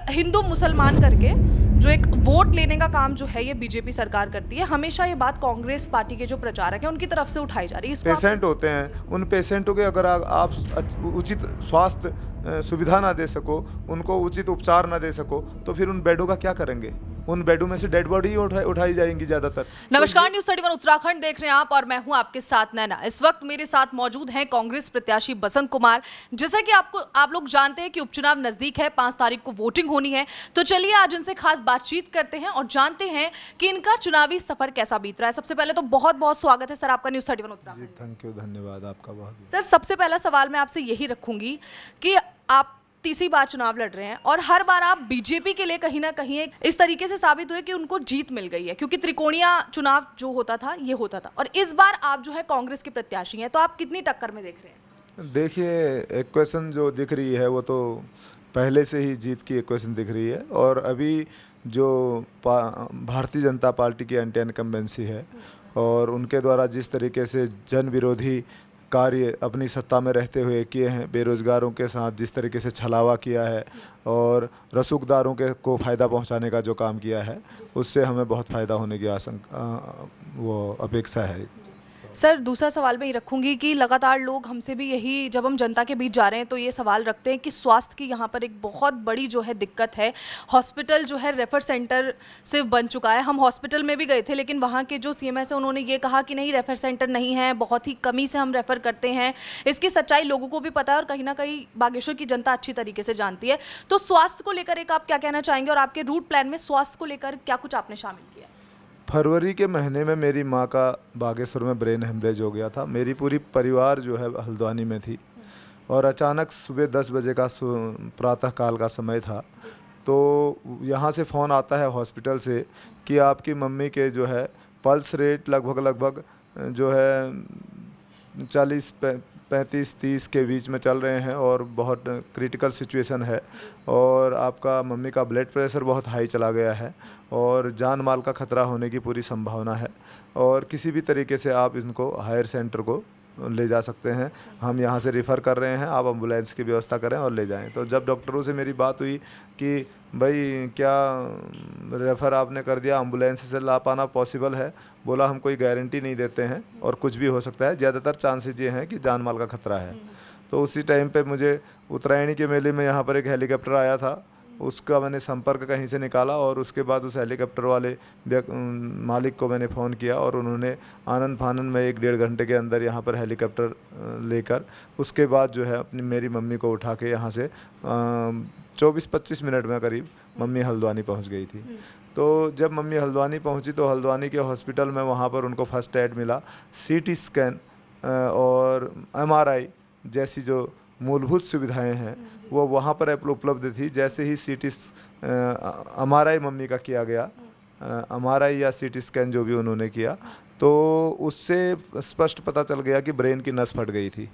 हिंदू मुसलमान करके जो एक वोट लेने का काम जो है ये बीजेपी सरकार करती है। हमेशा ये बात कांग्रेस पार्टी के जो प्रचारक हैं उनकी तरफ से उठाई जा रही है। इसको आप पेशेंट होते हैं, उन पेशेंटों के अगर आप उचित स्वास्थ्य सुविधा ना दे सको, उनको उचित उपचार ना दे सको, तो फिर उन बेडों का क्या करेंगे? उन बेडों में से डेड बॉडी ही उठाई जाएंगी ज़्यादातर। नमस्कार, न्यूज 31 उत्तराखंड देख रहे हैं आप और मैं हूं आपके साथ नैना। इस वक्त मेरे साथ मौजूद हैं कांग्रेस प्रत्याशी बसंत कुमार। जैसा कि आप लोग जानते हैं कि उपचुनाव नजदीक है, 5 तारीख को वोटिंग होनी है, तो चलिए आज इनसे खास बातचीत करते हैं और जानते हैं कि इनका चुनावी सफर कैसा बीत रहा है। सबसे पहले तो बहुत बहुत स्वागत है सर आपका न्यूज 31 उत्तराखंड। जी थैंक यू, धन्यवाद आपका बहुत। सर सबसे पहला सवाल मैं आपसे यही रखूंगी कि आप तीसरी बार चुनाव लड़ रहे हैं और हर बार आप बीजेपी के लिए कहीं ना कहीं इस तरीके से साबित हुए कि उनको जीत मिल गई है, क्योंकि त्रिकोणीय चुनाव जो होता था ये होता था, और इस बार आप जो है कांग्रेस के प्रत्याशी हैं, तो आप कितनी टक्कर में देख रहे हैं? देखिए, इक्वेशन जो दिख रही है वो तो पहले से ही जीत की इक्वेशन दिख रही है, और अभी जो भारतीय जनता पार्टी की एंटी इनकम्बेंसी है और उनके द्वारा जिस तरीके से जन विरोधी कार्य अपनी सत्ता में रहते हुए किए हैं, बेरोजगारों के साथ जिस तरीके से छलावा किया है और रसूखदारों के को फ़ायदा पहुंचाने का जो काम किया है, उससे हमें बहुत फ़ायदा होने की वो अपेक्षा है। सर दूसरा सवाल मैं ये रखूंगी कि लगातार लोग हमसे भी यही, जब हम जनता के बीच जा रहे हैं तो ये सवाल रखते हैं कि स्वास्थ्य की यहाँ पर एक बहुत बड़ी जो है दिक्कत है। हॉस्पिटल जो है रेफर सेंटर से बन चुका है। हम हॉस्पिटल में भी गए थे, लेकिन वहाँ के जो सीएमएस है उन्होंने ये कहा कि नहीं, रेफर सेंटर नहीं है, बहुत ही कमी से हम रेफ़र करते हैं। इसकी सच्चाई लोगों को भी पता है और कहीं ना कहीं बागेश्वर की जनता अच्छी तरीके से जानती है। तो स्वास्थ्य को लेकर एक आप क्या कहना चाहेंगे, और आपके रूट प्लान में स्वास्थ्य को लेकर क्या कुछ आपने शामिल किया? फरवरी के महीने में मेरी माँ का बागेश्वर में ब्रेन हेमरेज हो गया था। मेरी पूरी परिवार जो है हल्द्वानी में थी और अचानक सुबह 10 बजे का प्रातः काल का समय था, तो यहाँ से फ़ोन आता है हॉस्पिटल से कि आपकी मम्मी के जो है पल्स रेट लगभग जो है 35-30 के बीच में चल रहे हैं और बहुत क्रिटिकल सिचुएशन है, और आपका मम्मी का ब्लड प्रेशर बहुत हाई चला गया है और जान माल का खतरा होने की पूरी संभावना है, और किसी भी तरीके से आप इनको हायर सेंटर को ले जा सकते हैं, हम यहाँ से रेफ़र कर रहे हैं, आप एम्बुलेंस की व्यवस्था करें और ले जाएं। तो जब डॉक्टरों से मेरी बात हुई कि भाई क्या रेफ़र आपने कर दिया, एम्बुलेंस से ला पाना पॉसिबल है? बोला हम कोई गारंटी नहीं देते हैं और कुछ भी हो सकता है, ज़्यादातर चांसेस ये हैं कि जान माल का खतरा है। तो उसी टाइम पे मुझे उत्तरायणी के मेले में यहाँ पर एक हेलीकॉप्टर आया था, उसका मैंने संपर्क कहीं से निकाला और उसके बाद उस हेलीकॉप्टर वाले मालिक को मैंने फ़ोन किया और उन्होंने आनंद फानन में 1-1.5 घंटे के अंदर यहाँ पर हेलीकॉप्टर लेकर उसके बाद जो है मेरी मम्मी को उठा के यहाँ से 24-25 मिनट में करीब मम्मी हल्द्वानी पहुँच गई थी। तो जब मम्मी हल्द्वानी पहुँची तो हल्द्वानी के हॉस्पिटल में वहाँ पर उनको फर्स्ट एड मिला, CT स्कैन और MRI जैसी जो मूलभूत सुविधाएं हैं वो वहाँ पर उपलब्ध थी। जैसे ही MRI मम्मी का किया गया, MRI या CT स्कैन जो भी उन्होंने किया, तो उससे स्पष्ट पता चल गया कि ब्रेन की नस फट गई थी।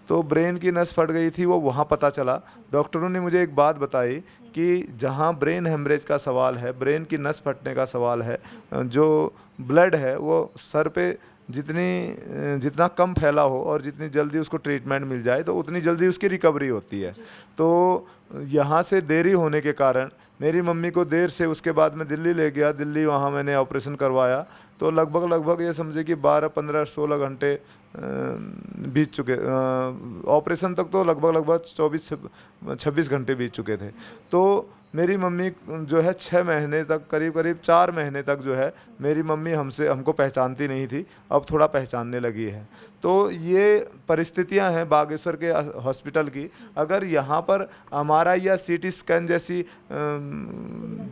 तो ब्रेन की नस फट गई थी वो वहाँ पता चला। डॉक्टरों ने मुझे एक बात बताई कि जहाँ ब्रेन हेमरेज का सवाल है, ब्रेन की नस फटने का सवाल है, जो ब्लड है वो सर पे जितना कम फैला हो और जितनी जल्दी उसको ट्रीटमेंट मिल जाए तो उतनी जल्दी उसकी रिकवरी होती है। तो यहाँ से देरी होने के कारण मेरी मम्मी को देर से उसके बाद मैं दिल्ली ले गया। दिल्ली वहाँ मैंने ऑपरेशन करवाया, तो लगभग ये समझे कि 12-15-16 घंटे बीत चुके, ऑपरेशन तक तो लगभग 24-26 घंटे बीत चुके थे। तो मेरी मम्मी जो है 6 महीने तक, करीब 4 महीने तक जो है मेरी मम्मी हमको पहचानती नहीं थी, अब थोड़ा पहचानने लगी है। तो ये परिस्थितियां हैं बागेश्वर के हॉस्पिटल की। अगर यहाँ पर MRI या CT स्कैन जैसी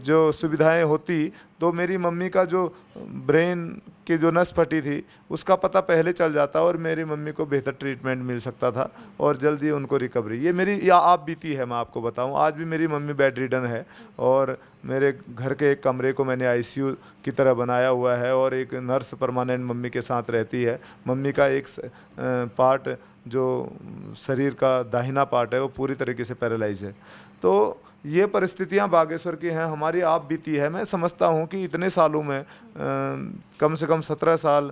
जो सुविधाएं होती तो मेरी मम्मी का जो ब्रेन की जो नस फटी थी उसका पता पहले चल जाता और मेरी मम्मी को बेहतर ट्रीटमेंट मिल सकता था और जल्दी उनको रिकवरी। ये मेरी या आप बीती है, मैं आपको बताऊं, आज भी मेरी मम्मी बेड रिडन है और मेरे घर के एक कमरे को मैंने ICU की तरह बनाया हुआ है और एक नर्स परमानेंट मम्मी के साथ रहती है। मम्मी का एक पार्ट जो शरीर का दाहिना पार्ट है वो पूरी तरीके से पैरालाइज है। तो ये परिस्थितियां बागेश्वर की हैं, हमारी आप बीती है। मैं समझता हूं कि इतने सालों में कम से कम 17 साल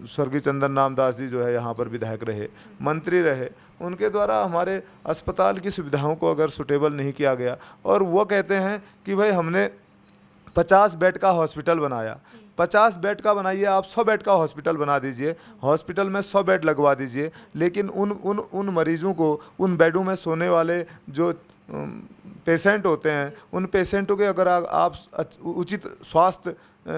स्वर्गीय चंदन रामदास जी जो है यहाँ पर विधायक रहे, मंत्री रहे, उनके द्वारा हमारे अस्पताल की सुविधाओं को अगर सुटेबल नहीं किया गया, और वो कहते हैं कि भाई हमने 50 बेड का हॉस्पिटल बनाया, 50 बेड का बनाइए, आप 100 बेड का हॉस्पिटल बना दीजिए, हॉस्पिटल में 100 बेड लगवा दीजिए, लेकिन उन मरीजों को उन बेडों में सोने वाले जो पेशेंट होते हैं, उन पेशेंटों के अगर आप उचित स्वास्थ्य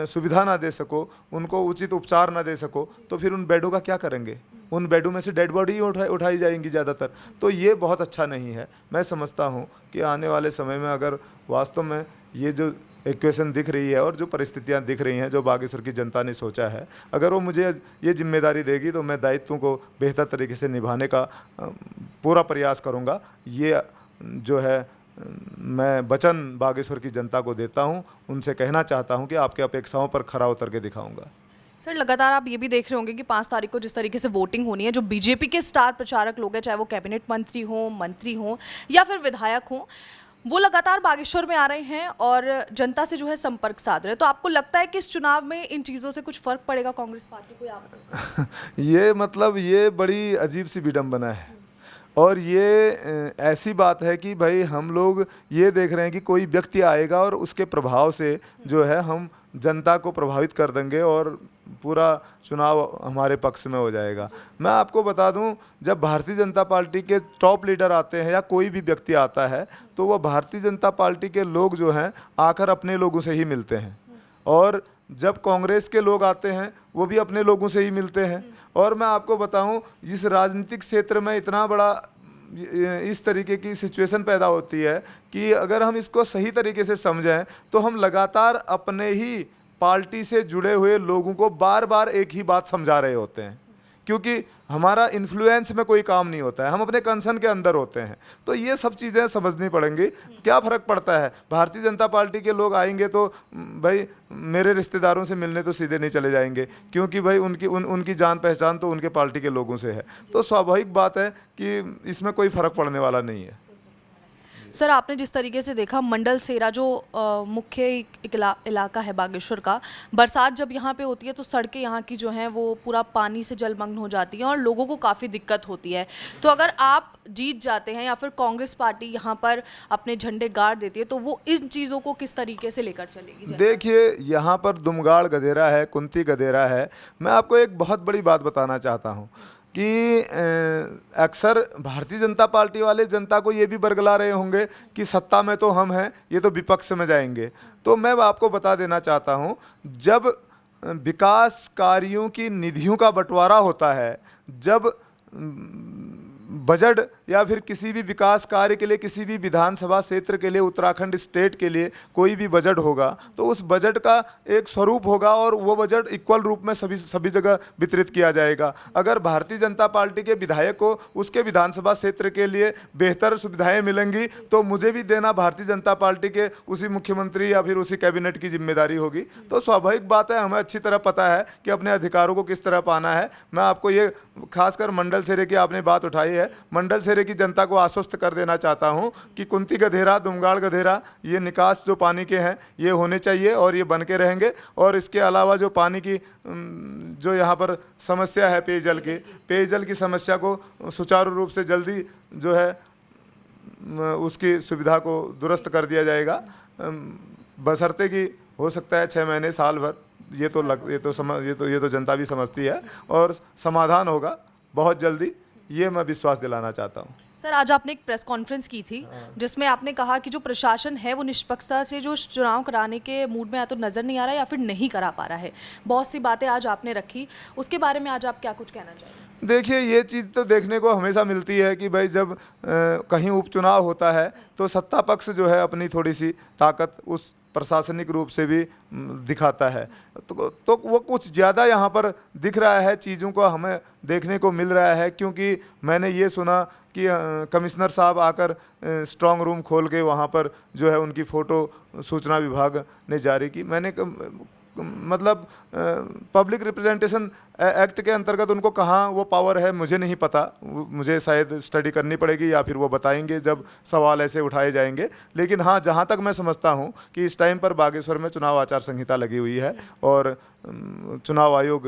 सुविधा ना दे सको, उनको उचित उपचार ना दे सको, तो फिर उन बेडों का क्या करेंगे? उन बेडों में से डेड बॉडी उठाई जाएंगी ज़्यादातर। तो ये बहुत अच्छा नहीं है। मैं समझता हूँ कि आने वाले समय में अगर वास्तव में ये जो इक्वेशन दिख रही है और जो परिस्थितियां दिख रही हैं, जो बागेश्वर की जनता ने सोचा है, अगर वो मुझे ये जिम्मेदारी देगी तो मैं दायित्वों को बेहतर तरीके से निभाने का पूरा प्रयास करूँगा। ये जो है मैं वचन बागेश्वर की जनता को देता हूँ, उनसे कहना चाहता हूँ कि आपके अपेक्षाओं पर खरा उतर के दिखाऊंगा। सर, लगातार आप ये भी देख रहे होंगे कि 5 तारीख को जिस तरीके से वोटिंग होनी है, जो बीजेपी के स्टार प्रचारक लोग हैं, चाहे वो कैबिनेट मंत्री हों या फिर विधायक हों, वो लगातार बागेश्वर में आ रहे हैं और जनता से जो है संपर्क साध रहे हैं। तो आपको लगता है कि इस चुनाव में इन चीज़ों से कुछ फ़र्क पड़ेगा कांग्रेस पार्टी को? आप ये मतलब ये बड़ी अजीब सी विडंबना है, और ये ऐसी बात है कि भाई हम लोग ये देख रहे हैं कि कोई व्यक्ति आएगा और उसके प्रभाव से जो है हम जनता को प्रभावित कर देंगे और पूरा चुनाव हमारे पक्ष में हो जाएगा। मैं आपको बता दूं, जब भारतीय जनता पार्टी के टॉप लीडर आते हैं या कोई भी व्यक्ति आता है, तो वह भारतीय जनता पार्टी के लोग जो हैं आकर अपने लोगों से ही मिलते हैं, और जब कांग्रेस के लोग आते हैं वो भी अपने लोगों से ही मिलते हैं। और मैं आपको बताऊं, इस राजनीतिक क्षेत्र में इतना बड़ा इस तरीके की सिचुएशन पैदा होती है कि अगर हम इसको सही तरीके से समझें तो हम लगातार अपने ही पार्टी से जुड़े हुए लोगों को बार बार एक ही बात समझा रहे होते हैं, क्योंकि हमारा इन्फ्लुएंस में कोई काम नहीं होता है, हम अपने कंसर्न के अंदर होते हैं। तो ये सब चीज़ें समझनी पड़ेंगी। क्या फ़र्क पड़ता है? भारतीय जनता पार्टी के लोग आएंगे तो भाई मेरे रिश्तेदारों से मिलने तो सीधे नहीं चले जाएंगे, क्योंकि भाई उनकी जान पहचान तो उनके पार्टी के लोगों से है। तो स्वाभाविक बात है कि इसमें कोई फ़र्क पड़ने वाला नहीं है। सर, आपने जिस तरीके से देखा, मंडल सेरा जो मुख्य इलाका है बागेश्वर का, बरसात जब यहाँ पे होती है तो सड़कें यहाँ की जो हैं वो पूरा पानी से जलमग्न हो जाती हैं और लोगों को काफ़ी दिक्कत होती है। तो अगर आप जीत जाते हैं या फिर कांग्रेस पार्टी यहाँ पर अपने झंडे गाड़ देती है, तो वो इन चीज़ों को किस तरीके से लेकर चलेगी? देखिए, यहाँ पर दुमगाड़ गधेरा है, कुंती गधेरा है। मैं आपको एक बहुत बड़ी बात बताना चाहता हूँ कि अक्सर भारतीय जनता पार्टी वाले जनता को ये भी बरगला रहे होंगे कि सत्ता में तो हम हैं, ये तो विपक्ष में जाएंगे। तो मैं आपको बता देना चाहता हूँ, जब विकास कार्यों की निधियों का बंटवारा होता है, जब बजट या फिर किसी भी विकास कार्य के लिए, किसी भी विधानसभा क्षेत्र के लिए, उत्तराखंड स्टेट के लिए कोई भी बजट होगा, तो उस बजट का एक स्वरूप होगा और वो बजट इक्वल रूप में सभी जगह वितरित किया जाएगा। अगर भारतीय जनता पार्टी के विधायक को उसके विधानसभा क्षेत्र के लिए बेहतर सुविधाएं मिलेंगी तो मुझे भी देना भारतीय जनता पार्टी के उसी मुख्यमंत्री या फिर उसी कैबिनेट की जिम्मेदारी होगी। तो स्वाभाविक बात है, हमें अच्छी तरह पता है कि अपने अधिकारों को किस तरह पाना है। मैं आपको ये खासकर मंडल सेरे की आपने बात उठाई है, मंडल सेरे की जनता को आश्वस्त कर देना चाहता हूं कि कुंती गधेरा, दुमगाड़ गधेरा, ये निकास जो पानी के हैं ये होने चाहिए और ये बन के रहेंगे। और इसके अलावा जो पानी की जो यहाँ पर समस्या है पेयजल की समस्या को सुचारू रूप से जल्दी जो है उसकी सुविधा को दुरुस्त कर दिया जाएगा, बशर्ते कि हो सकता है 6 महीने साल भर, ये तो जनता भी समझती है और समाधान होगा बहुत जल्दी, ये मैं विश्वास दिलाना चाहता हूँ। सर, आज आपने एक प्रेस कॉन्फ्रेंस की थी जिसमें आपने कहा कि जो प्रशासन है वो निष्पक्षता से जो चुनाव कराने के मूड में या तो नज़र नहीं आ रहा है या फिर नहीं करा पा रहा है। बहुत सी बातें आज आपने रखी, उसके बारे में आज आप क्या कुछ कहना चाहेंगे? देखिए, ये चीज़ तो देखने को हमेशा मिलती है कि भाई जब कहीं उपचुनाव होता है तो सत्ता पक्ष जो है अपनी थोड़ी सी ताकत उस प्रशासनिक रूप से भी दिखाता है। तो वो कुछ ज़्यादा यहाँ पर दिख रहा है, चीज़ों को हमें देखने को मिल रहा है, क्योंकि मैंने ये सुना कि कमिश्नर साहब आकर स्ट्रांग रूम खोल के वहाँ पर जो है उनकी फ़ोटो सूचना विभाग ने जारी की। मैंने मतलब पब्लिक रिप्रेजेंटेशन एक्ट के अंतर्गत उनको कहाँ वो पावर है मुझे नहीं पता, मुझे शायद स्टडी करनी पड़ेगी या फिर वो बताएंगे जब सवाल ऐसे उठाए जाएंगे। लेकिन हाँ, जहाँ तक मैं समझता हूँ कि इस टाइम पर बागेश्वर में चुनाव आचार संहिता लगी हुई है और चुनाव आयोग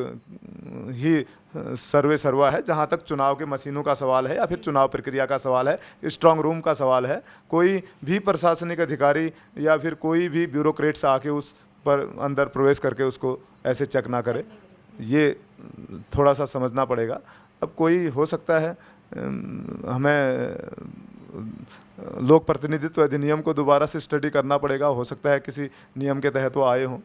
ही सर्वे सर्वा है। जहाँ तक चुनाव के मशीनों का सवाल है या फिर चुनाव प्रक्रिया का सवाल है, स्ट्रांग रूम का सवाल है, कोई भी प्रशासनिक अधिकारी या फिर कोई भी ब्यूरोक्रेट्स आके उस पर अंदर प्रवेश करके उसको ऐसे चेक ना करे, ये थोड़ा सा समझना पड़ेगा। अब कोई हो सकता है हमें लोक प्रतिनिधित्व अधिनियम को दोबारा से स्टडी करना पड़ेगा, हो सकता है किसी नियम के तहत वो आए हों।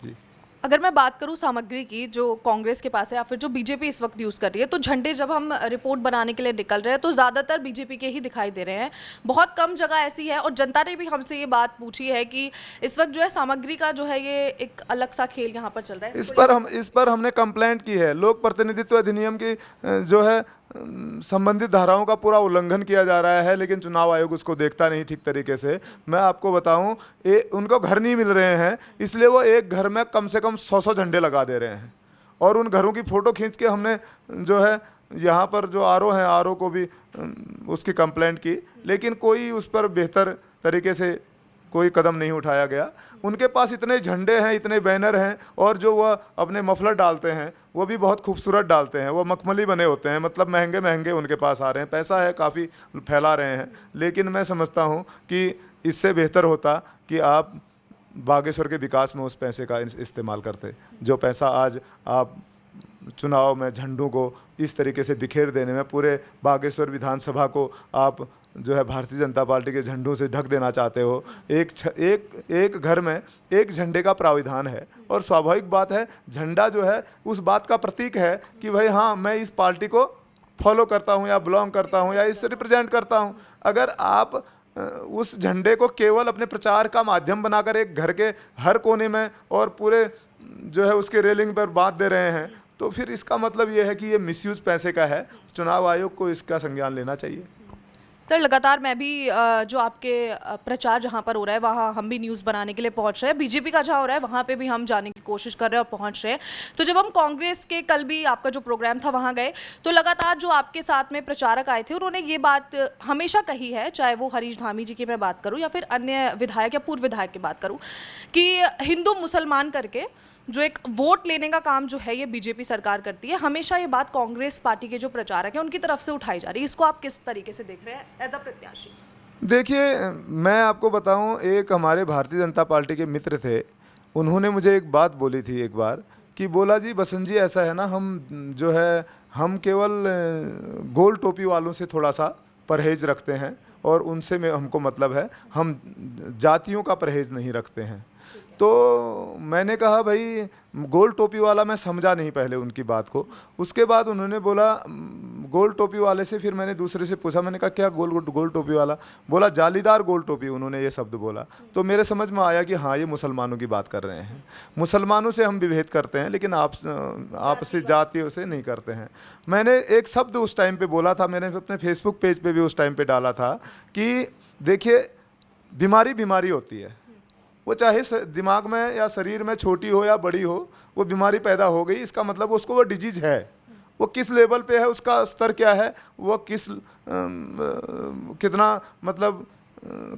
जी, अगर मैं बात करूं सामग्री की जो कांग्रेस के पास है या फिर जो बीजेपी इस वक्त यूज़ कर रही है, तो झंडे जब हम रिपोर्ट बनाने के लिए निकल रहे हैं तो ज़्यादातर बीजेपी के ही दिखाई दे रहे हैं। बहुत कम जगह ऐसी है और जनता ने भी हमसे ये बात पूछी है कि इस वक्त जो है सामग्री का जो है ये एक अलग सा खेल यहाँ पर चल रहा है। इस पर हमने कंप्लेंट की है। लोक प्रतिनिधित्व अधिनियम की जो है संबंधित धाराओं का पूरा उल्लंघन किया जा रहा है, लेकिन चुनाव आयोग उसको देखता नहीं ठीक तरीके से। मैं आपको बताऊं, उनको घर नहीं मिल रहे हैं, इसलिए वो एक घर में कम से कम 100 झंडे लगा दे रहे हैं। और उन घरों की फ़ोटो खींच के हमने जो है यहाँ पर जो आरओ हैं, आरओ को भी उसकी कंप्लेंट की, लेकिन कोई उस पर बेहतर तरीके से कोई कदम नहीं उठाया गया। उनके पास इतने झंडे हैं, इतने बैनर हैं, और जो वह अपने मफलर डालते हैं वो भी बहुत खूबसूरत डालते हैं, वो मखमली बने होते हैं, मतलब महंगे महंगे उनके पास आ रहे हैं, पैसा है, काफ़ी फैला रहे हैं। लेकिन मैं समझता हूँ कि इससे बेहतर होता कि आप बागेश्वर के विकास में उस पैसे का इस्तेमाल करते। जो पैसा आज आप चुनाव में झंडों को इस तरीके से बिखेर देने में, पूरे बागेश्वर विधानसभा को आप जो है भारतीय जनता पार्टी के झंडों से ढक देना चाहते हो। एक घर में एक झंडे का प्राविधान है, और स्वाभाविक बात है, झंडा जो है उस बात का प्रतीक है कि भाई हाँ, मैं इस पार्टी को फॉलो करता हूँ या बिलोंग करता हूँ या इससे रिप्रेजेंट करता हूँ। अगर आप उस झंडे को केवल अपने प्रचार का माध्यम बनाकर एक घर के हर कोने में और पूरे जो है उसके रेलिंग पर बांध दे रहे हैं, तो फिर इसका मतलब ये है कि ये मिसयूज पैसे का है। चुनाव आयोग को इसका संज्ञान लेना चाहिए। सर, लगातार मैं भी जो आपके प्रचार जहाँ पर हो रहा है वहाँ हम भी न्यूज़ बनाने के लिए पहुँच रहे हैं। बीजेपी का जहाँ हो रहा है वहाँ पे भी हम जाने की कोशिश कर रहे हैं और पहुँच रहे हैं। तो जब हम कांग्रेस के कल भी आपका जो प्रोग्राम था वहाँ गए, तो लगातार जो आपके साथ में प्रचारक आए थे उन्होंने ये बात हमेशा कही है, चाहे वो हरीश धामी जी की मैं बात करूँ या फिर अन्य विधायक या पूर्व विधायक की बात करूँ, कि हिंदू मुसलमान करके जो एक वोट लेने का काम जो है ये बीजेपी सरकार करती है। हमेशा ये बात कांग्रेस पार्टी के जो प्रचारक हैं उनकी तरफ से उठाई जा रही है। इसको आप किस तरीके से देख रहे हैं एज अ प्रत्याशी? देखिए, मैं आपको बताऊं, एक हमारे भारतीय जनता पार्टी के मित्र थे, उन्होंने मुझे एक बात बोली थी एक बार, कि बोला जी बसंत जी ऐसा है ना, हम जो है हम केवल गोल टोपी वालों से थोड़ा सा परहेज रखते हैं और उनसे में हमको मतलब है, हम जातियों का परहेज नहीं रखते हैं। तो मैंने कहा भाई गोल टोपी वाला, मैं समझा नहीं पहले उनकी बात को। उसके बाद उन्होंने बोला गोल टोपी वाले से, फिर मैंने दूसरे से पूछा, मैंने कहा क्या गोल टोपी वाला? बोला जालीदार गोल टोपी, उन्होंने ये शब्द बोला। तो मेरे समझ में आया कि हाँ, ये मुसलमानों की बात कर रहे हैं। मुसलमानों से हम विभेद करते हैं, लेकिन आपसी जातियों से नहीं करते हैं। मैंने एक शब्द उस टाइम पे बोला था, मैंने अपने फेसबुक पेज पे भी उस टाइम पे डाला था कि देखिए, बीमारी होती है, वो चाहे दिमाग में या शरीर में छोटी हो या बड़ी हो, वो बीमारी पैदा हो गई, इसका मतलब उसको वो डिजीज है। वो किस लेवल पे है, उसका स्तर क्या है, वो कितना मतलब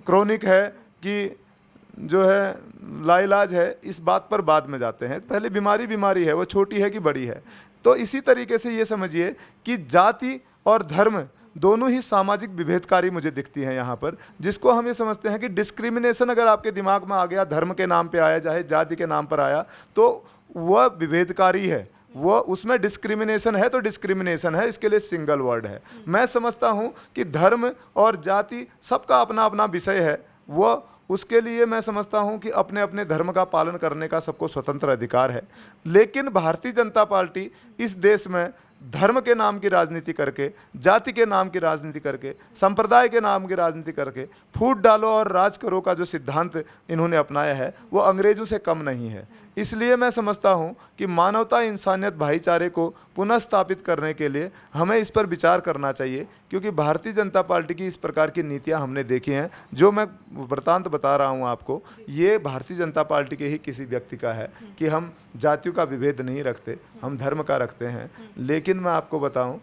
क्रोनिक है कि जो है लाइलाज है, इस बात पर बाद में जाते हैं। पहले बीमारी है, वो छोटी है कि बड़ी है। तो इसी तरीके से ये समझिए कि जाति और धर्म दोनों ही सामाजिक विभेदकारी मुझे दिखती हैं यहाँ पर, जिसको हम ये समझते हैं कि डिस्क्रिमिनेशन अगर आपके दिमाग में आ गया, धर्म के नाम पे आया, चाहे जाति के नाम पर आया, तो वह विभेदकारी है, वो उसमें डिस्क्रिमिनेशन है, तो डिस्क्रिमिनेशन है, इसके लिए सिंगल वर्ड है। मैं समझता हूँ कि धर्म और जाति सबका अपना अपना विषय है, वो उसके लिए मैं समझता हूं कि अपने अपने धर्म का पालन करने का सबको स्वतंत्र अधिकार है। लेकिन भारतीय जनता पार्टी इस देश में धर्म के नाम की राजनीति करके, जाति के नाम की राजनीति करके, संप्रदाय के नाम की राजनीति करके फूट डालो और राज करो का जो सिद्धांत इन्होंने अपनाया है वो अंग्रेज़ों से कम नहीं है। इसलिए मैं समझता हूँ कि मानवता, इंसानियत, भाईचारे को पुनः स्थापित करने के लिए हमें इस पर विचार करना चाहिए, क्योंकि भारतीय जनता पार्टी की इस प्रकार की नीतियाँ हमने देखी हैं। जो मैं वृत्तांत बता रहा हूँ आपको, ये भारतीय जनता पार्टी के ही किसी व्यक्ति का है कि हम जातियों का विभेद नहीं रखते, हम धर्म का रखते हैं। लेकिन मैं आपको बताऊं,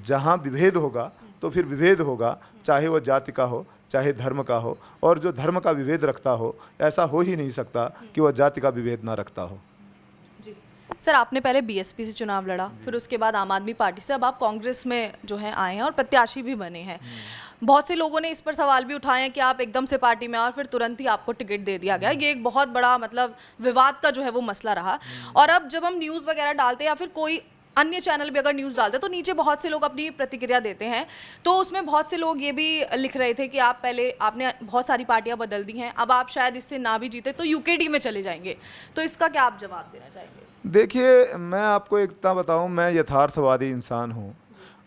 जहां विभेद होगा तो फिर विभेद होगा, चाहे वो जाति का हो, चाहे धर्म का हो। और जो धर्म का विभेद रखता हो, ऐसा हो ही नहीं सकता कि वह जाति का विभेद ना रखता हो। सर, आपने पहले बीएसपी से चुनाव लड़ा, फिर उसके बाद आम आदमी पार्टी से, अब आप कांग्रेस में जो है आए हैं और प्रत्याशी भी बने हैं। बहुत से लोगों ने इस पर सवाल भी उठाए हैं कि आप एकदम से पार्टी में आए और फिर तुरंत ही आपको टिकट दे दिया गया। ये एक बहुत बड़ा मतलब विवाद का जो है वो मसला रहा। और अब जब हम न्यूज़ वगैरह डालते हैं या फिर कोई अन्य चैनल भी अगर न्यूज़ डालते हैं तो नीचे बहुत से लोग अपनी प्रतिक्रिया देते हैं। तो उसमें बहुत से लोग ये भी लिख रहे थे कि आपने बहुत सारी पार्टियां बदल दी हैं, अब आप शायद इससे ना भी जीते तो यूकेडी में चले जाएंगे। तो इसका क्या आप जवाब देना चाहेंगे? देखिए, मैं आपको इतना बताऊं, मैं यथार्थवादी इंसान हूं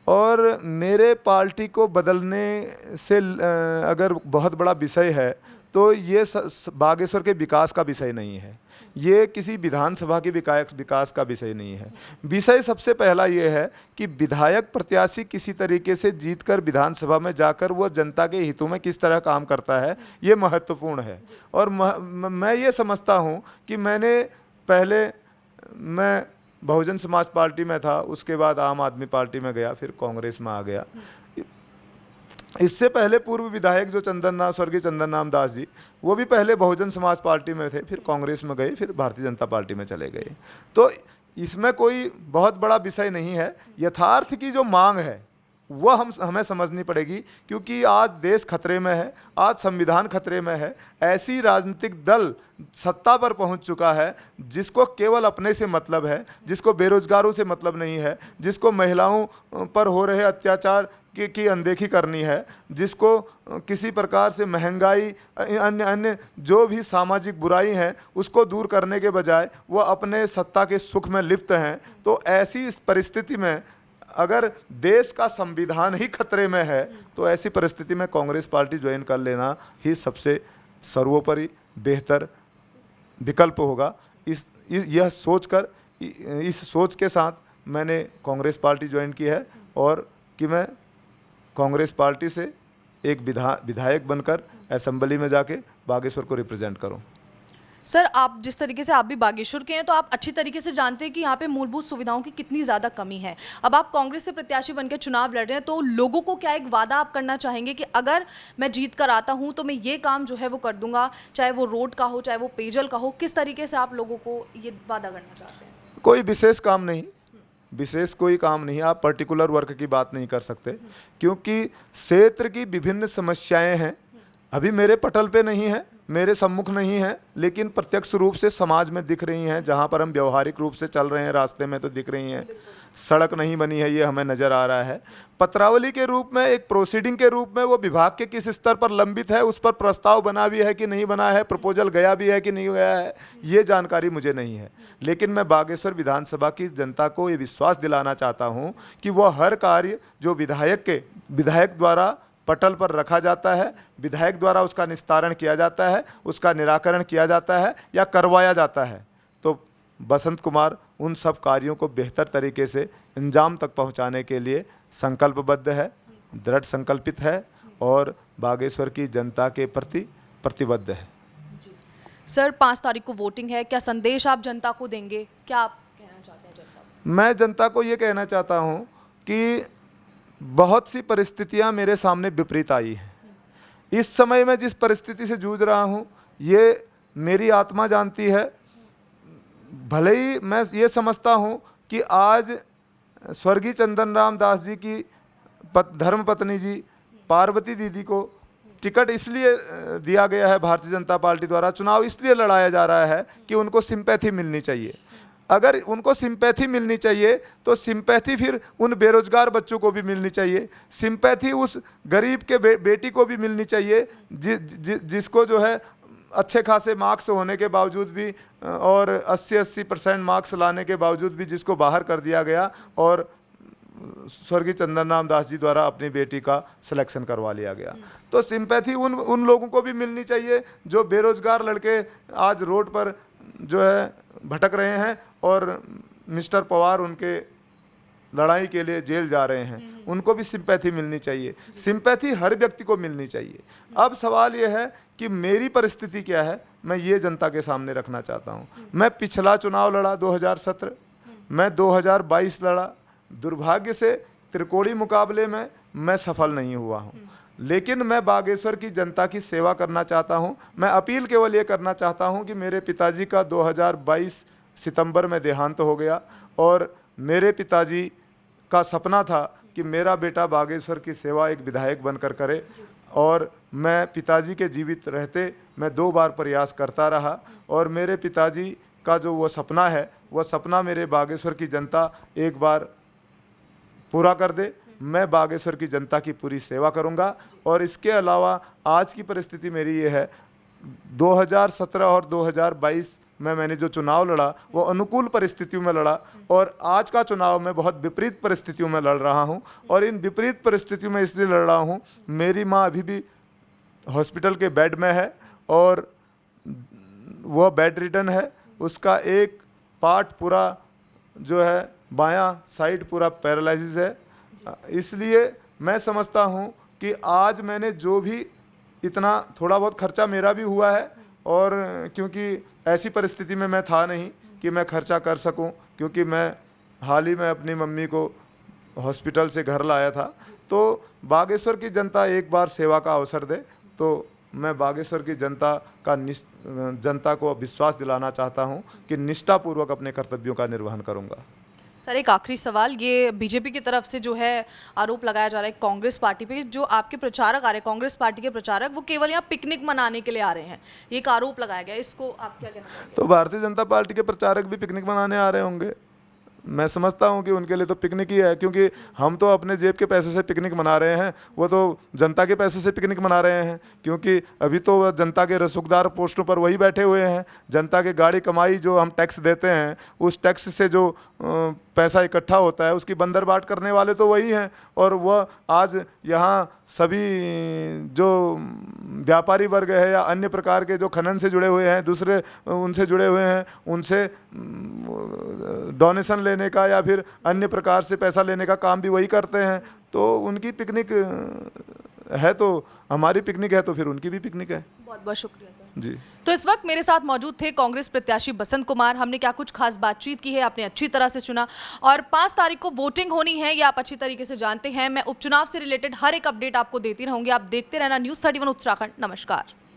और मेरे पार्टी को बदलने से अगर बहुत बड़ा विषय है तो ये बागेश्वर के विकास का विषय नहीं है, ये किसी विधानसभा के विकास का विषय नहीं है। विषय सबसे पहला ये है कि विधायक प्रत्याशी किसी तरीके से जीतकर विधानसभा में जाकर वो जनता के हितों में किस तरह काम करता है, ये महत्वपूर्ण है। और मैं ये समझता हूँ कि मैं बहुजन समाज पार्टी में था, उसके बाद आम आदमी पार्टी में गया, फिर कांग्रेस में आ गया। इससे पहले पूर्व विधायक जो स्वर्गीय चंदन राम दास जी, वो भी पहले बहुजन समाज पार्टी में थे, फिर कांग्रेस में गए, फिर भारतीय जनता पार्टी में चले गए। तो इसमें कोई बहुत बड़ा विषय नहीं है। यथार्थ की जो मांग है वह हमें समझनी पड़ेगी, क्योंकि आज देश खतरे में है, आज संविधान खतरे में है। ऐसी राजनीतिक दल सत्ता पर पहुंच चुका है जिसको केवल अपने से मतलब है, जिसको बेरोजगारों से मतलब नहीं है, जिसको महिलाओं पर हो रहे अत्याचार की अनदेखी करनी है, जिसको किसी प्रकार से महंगाई, अन्य जो भी सामाजिक बुराई हैं उसको दूर करने के बजाय वो अपने सत्ता के सुख में लिप्त हैं। तो ऐसी इस परिस्थिति में अगर देश का संविधान ही खतरे में है तो ऐसी परिस्थिति में कांग्रेस पार्टी ज्वाइन कर लेना ही सबसे सर्वोपरि बेहतर विकल्प होगा। यह सोचकर, इस सोच के साथ मैंने कांग्रेस पार्टी ज्वाइन की है और कि मैं कांग्रेस पार्टी से एक विधायक बनकर असेंबली में जाके बागेश्वर को रिप्रेजेंट करूं। सर, आप जिस तरीके से आप भी बागेश्वर के हैं तो आप अच्छी तरीके से जानते हैं कि यहाँ पे मूलभूत सुविधाओं की कितनी ज़्यादा कमी है। अब आप कांग्रेस से प्रत्याशी बनकर चुनाव लड़ रहे हैं, तो लोगों को क्या एक वादा आप करना चाहेंगे कि अगर मैं जीत कर आता हूँ तो मैं ये काम जो है वो कर दूंगा, चाहे वो रोड का हो, चाहे वो पेयजल का हो? किस तरीके से आप लोगों को ये वादा करना चाहते हैं? कोई विशेष काम नहीं, विशेष कोई काम नहीं। आप पर्टिकुलर वर्क की बात नहीं कर सकते, क्योंकि क्षेत्र की विभिन्न समस्याएं हैं, अभी मेरे पटल पे नहीं है, मेरे सम्मुख नहीं है, लेकिन प्रत्यक्ष रूप से समाज में दिख रही हैं। जहाँ पर हम व्यवहारिक रूप से चल रहे हैं रास्ते में तो दिख रही हैं। सड़क नहीं बनी है, ये हमें नज़र आ रहा है। पत्रावली के रूप में, एक प्रोसीडिंग के रूप में वो विभाग के किस स्तर पर लंबित है, उस पर प्रस्ताव बना भी है कि नहीं बना है, प्रपोजल गया भी है कि नहीं गया है, ये जानकारी मुझे नहीं है। लेकिन मैं बागेश्वर विधानसभा की जनता को ये विश्वास दिलाना चाहता हूँ कि वह हर कार्य जो विधायक द्वारा पटल पर रखा जाता है, विधायक द्वारा उसका निस्तारण किया जाता है, उसका निराकरण किया जाता है या करवाया जाता है, तो बसंत कुमार उन सब कार्यों को बेहतर तरीके से अंजाम तक पहुंचाने के लिए संकल्पबद्ध है, दृढ़ संकल्पित है और बागेश्वर की जनता के प्रति प्रतिबद्ध है। सर, 5 तारीख को वोटिंग है, क्या संदेश आप जनता को देंगे? क्या आप कहना चाहते हैं जनता को? मैं जनता को ये कहना चाहता हूँ कि बहुत सी परिस्थितियां मेरे सामने विपरीत आई हैं। इस समय मैं जिस परिस्थिति से जूझ रहा हूं ये मेरी आत्मा जानती है। भले ही मैं ये समझता हूं कि आज स्वर्गीय चंदन राम दास जी की धर्मपत्नी जी पार्वती दीदी को टिकट इसलिए दिया गया है भारतीय जनता पार्टी द्वारा, चुनाव इसलिए लड़ाया जा रहा है कि उनको सिंपैथी मिलनी चाहिए। अगर उनको सिंपैथी मिलनी चाहिए तो सिंपैथी फिर उन बेरोजगार बच्चों को भी मिलनी चाहिए, सिंपैथी उस गरीब के बेटी को भी मिलनी चाहिए जिसको जो है अच्छे खासे मार्क्स होने के बावजूद भी और 80% मार्क्स लाने के बावजूद भी जिसको बाहर कर दिया गया और स्वर्गीय चंदन राम दास जी द्वारा अपनी बेटी का सिलेक्शन करवा लिया गया। तो सिंपैथी उन लोगों को भी मिलनी चाहिए जो बेरोजगार लड़के आज रोड पर जो है भटक रहे हैं और मिस्टर पवार उनके लड़ाई के लिए जेल जा रहे हैं, उनको भी सिंपैथी मिलनी चाहिए। सिंपैथी हर व्यक्ति को मिलनी चाहिए। अब सवाल यह है कि मेरी परिस्थिति क्या है, मैं ये जनता के सामने रखना चाहता हूँ। मैं पिछला चुनाव लड़ा 2017, मैं 2022 लड़ा। दुर्भाग्य से त्रिकोणीय मुकाबले में मैं सफल नहीं हुआ हूँ, लेकिन मैं बागेश्वर की जनता की सेवा करना चाहता हूँ। मैं अपील केवल ये करना चाहता हूँ कि मेरे पिताजी का 2022 सितंबर में देहांत हो गया और मेरे पिताजी का सपना था कि मेरा बेटा बागेश्वर की सेवा एक विधायक बनकर करे, और मैं पिताजी के जीवित रहते मैं 2 बार प्रयास करता रहा और मेरे पिताजी का जो वो सपना है, वह सपना मेरे बागेश्वर की जनता एक बार पूरा कर दे। मैं बागेश्वर की जनता की पूरी सेवा करूंगा। और इसके अलावा आज की परिस्थिति मेरी ये है, 2017 और 2022 में मैंने जो चुनाव लड़ा वो अनुकूल परिस्थितियों में लड़ा, और आज का चुनाव मैं बहुत विपरीत परिस्थितियों में लड़ रहा हूं। और इन विपरीत परिस्थितियों में इसलिए लड़ रहा हूं, मेरी माँ अभी भी हॉस्पिटल के बेड में है और वह बेड रिडन है। उसका एक पार्ट पूरा जो है बायां साइड पूरा पैरालिसिस है। इसलिए मैं समझता हूं कि आज मैंने जो भी इतना थोड़ा बहुत खर्चा मेरा भी हुआ है, और क्योंकि ऐसी परिस्थिति में मैं था नहीं कि मैं खर्चा कर सकूं, क्योंकि मैं हाल ही में अपनी मम्मी को हॉस्पिटल से घर लाया था। तो बागेश्वर की जनता एक बार सेवा का अवसर दे, तो मैं बागेश्वर की जनता को विश्वास दिलाना चाहता हूं कि निष्ठापूर्वक अपने कर्तव्यों का निर्वहन करूंगा। सर, एक आखिरी सवाल, ये बीजेपी की तरफ से जो है आरोप लगाया जा रहा है कांग्रेस पार्टी पे, जो आपके प्रचारक आ रहे हैं, कांग्रेस पार्टी के प्रचारक, वो केवल यहाँ पिकनिक मनाने के लिए आ रहे हैं, ये एक आरोप लगाया गया, इसको आप क्या कहना चाहेंगे? तो भारतीय जनता पार्टी के प्रचारक भी पिकनिक मनाने आ रहे होंगे। मैं समझता हूं कि उनके लिए तो पिकनिक ही है, क्योंकि हम तो अपने जेब के पैसों से पिकनिक मना रहे हैं, वो तो जनता के पैसों से पिकनिक मना रहे हैं। क्योंकि अभी तो जनता के रसूखदार पोस्टों पर वही बैठे हुए हैं। जनता के गाड़ी कमाई जो हम टैक्स देते हैं, उस टैक्स से जो पैसा इकट्ठा होता है उसकी बंदरबाट करने वाले तो वही हैं। और वह आज यहाँ सभी जो व्यापारी वर्ग है या अन्य प्रकार के जो खनन से जुड़े हुए हैं, दूसरे उनसे जुड़े हुए हैं, उनसे डोनेशन लेने का या फिर अन्य प्रकार से पैसा लेने का काम भी वही करते हैं। तो उनकी पिकनिक है तो हमारी पिकनिक है, तो फिर उनकी भी पिकनिक है। बहुत बहुत शुक्रिया सर जी। तो इस वक्त मेरे साथ मौजूद थे कांग्रेस प्रत्याशी बसंत कुमार। हमने क्या कुछ खास बातचीत की है आपने अच्छी तरह से सुना, और 5 तारीख को वोटिंग होनी है, ये आप अच्छी तरीके से जानते हैं। मैं उपचुनाव से रिलेटेड हर एक अपडेट आपको देती रहूंगी। आप देखते रहना न्यूज़ 31 उत्तराखंड। नमस्कार।